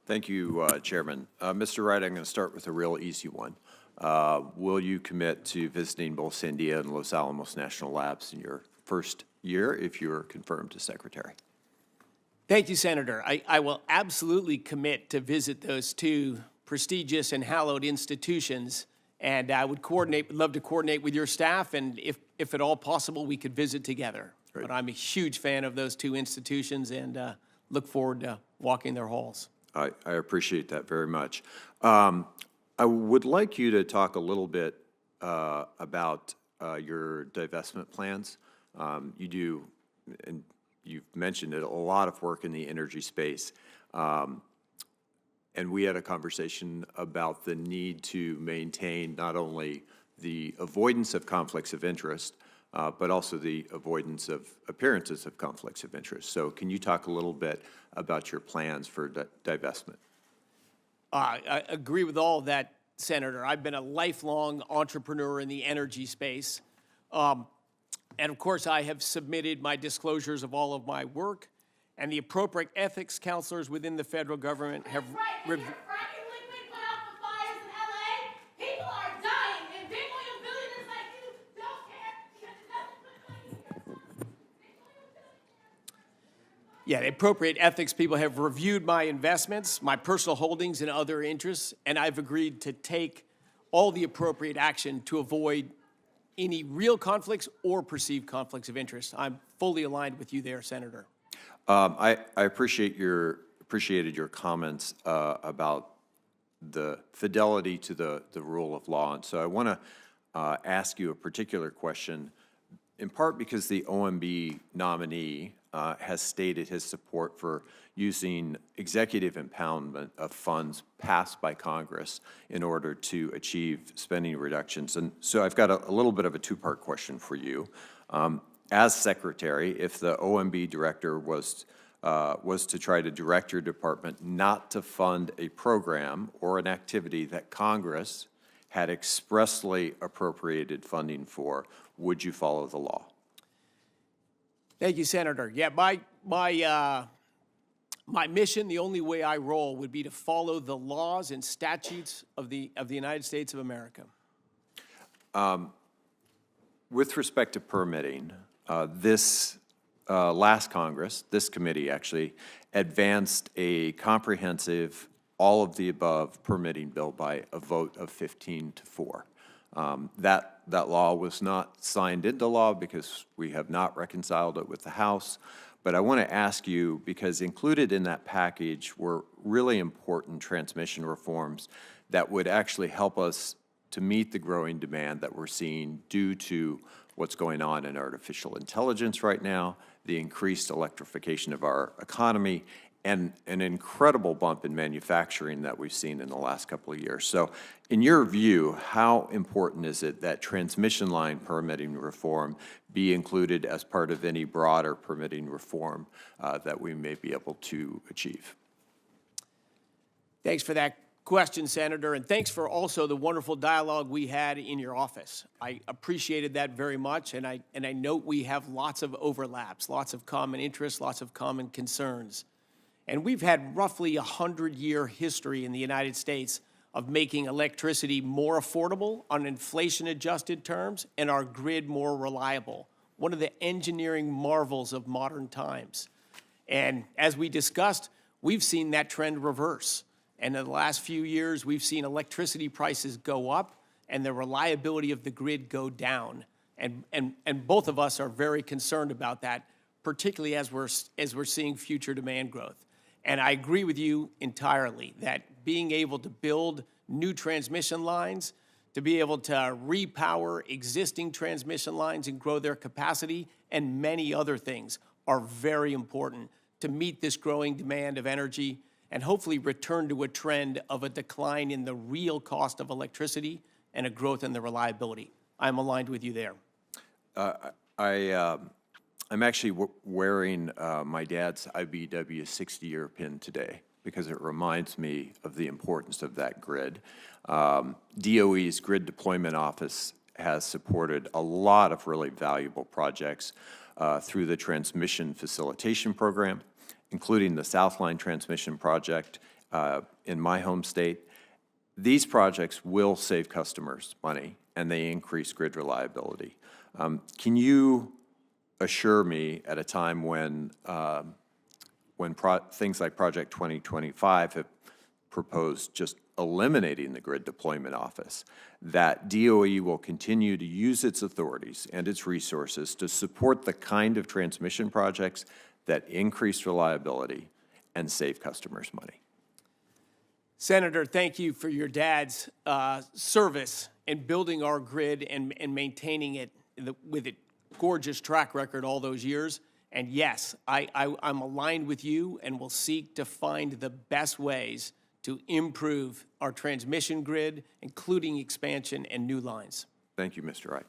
Thank you, Chairman. Mr. Wright, I'm going to start with a real easy one. Will you commit to visiting both Sandia and Los Alamos National Labs in your first year if you are confirmed as Secretary? Thank you, Senator. I will absolutely commit to visit those two prestigious and hallowed institutions, and I would love to coordinate with your staff, and if at all possible, we could visit together. Great. But I'm a huge fan of those two institutions and look forward to walking their halls. I appreciate that very much. I would like you to talk a little bit about your divestment plans. You do, and you've mentioned it, a lot of work in the energy space. And we had a conversation about the need to maintain not only the avoidance of conflicts of interest, but also the avoidance of appearances of conflicts of interest. So can you talk a little bit about your plans for divestment? I agree with all of that, Senator. I've been a lifelong entrepreneur in the energy space. And of course, I have submitted my disclosures of all of my work, and the appropriate ethics counselors within the federal government have Yeah, the appropriate ethics people have reviewed my investments, my personal holdings, and other interests, and I've agreed to take all the appropriate action to avoid any real conflicts or perceived conflicts of interest. I'm fully aligned with you there, Senator. I appreciated your comments about the fidelity to the rule of law, and so I want to ask you a particular question, in part because the OMB nominee has stated his support for using executive impoundment of funds passed by Congress in order to achieve spending reductions. And so I've got a little bit of a two-part question for you. As Secretary, if the OMB director was to try to direct your department not to fund a program or an activity that Congress had expressly appropriated funding for, would you follow the law? Thank you, Senator. Yeah, my mission, the only way I roll, would be to follow the laws and statutes of the United States of America. With respect to permitting, this last Congress, this committee actually, advanced a comprehensive, all-of-the-above permitting bill by a vote of 15-4. That law was not signed into law because we have not reconciled it with the House. But I want to ask you, because included in that package were really important transmission reforms that would actually help us to meet the growing demand that we're seeing due to what's going on in artificial intelligence right now, the increased electrification of our economy, and an incredible bump in manufacturing that we've seen in the last couple of years. So in your view, how important is it that transmission line permitting reform be included as part of any broader permitting reform that we may be able to achieve? Thanks for that question, Senator, and thanks for also the wonderful dialogue we had in your office. I appreciated that very much, and I note we have lots of overlaps, lots of common interests, lots of common concerns. And we've had roughly a 100-year history in the United States of making electricity more affordable on inflation-adjusted terms and our grid more reliable, one of the engineering marvels of modern times. And as we discussed, we've seen that trend reverse. And in the last few years, we've seen electricity prices go up and the reliability of the grid go down. And both of us are very concerned about that, particularly as we're seeing future demand growth. And I agree with you entirely that being able to build new transmission lines, to be able to repower existing transmission lines and grow their capacity, and many other things are very important to meet this growing demand of energy and hopefully return to a trend of a decline in the real cost of electricity and a growth in the reliability. I'm aligned with you there. I'm actually wearing my dad's IBW 60-year pin today because it reminds me of the importance of that grid. DOE's Grid Deployment Office has supported a lot of really valuable projects through the Transmission Facilitation Program, including the Southline Transmission Project, in my home state. These projects will save customers money, and they increase grid reliability. Can you assure me at a time when things like Project 2025 have proposed just eliminating the Grid Deployment Office, that DOE will continue to use its authorities and its resources to support the kind of transmission projects that increase reliability and save customers money? Senator, thank you for your dad's service in building our grid and maintaining it with a gorgeous track record all those years. And yes, I'm aligned with you and will seek to find the best ways to improve our transmission grid, including expansion and new lines. Thank you, Mr. Wright.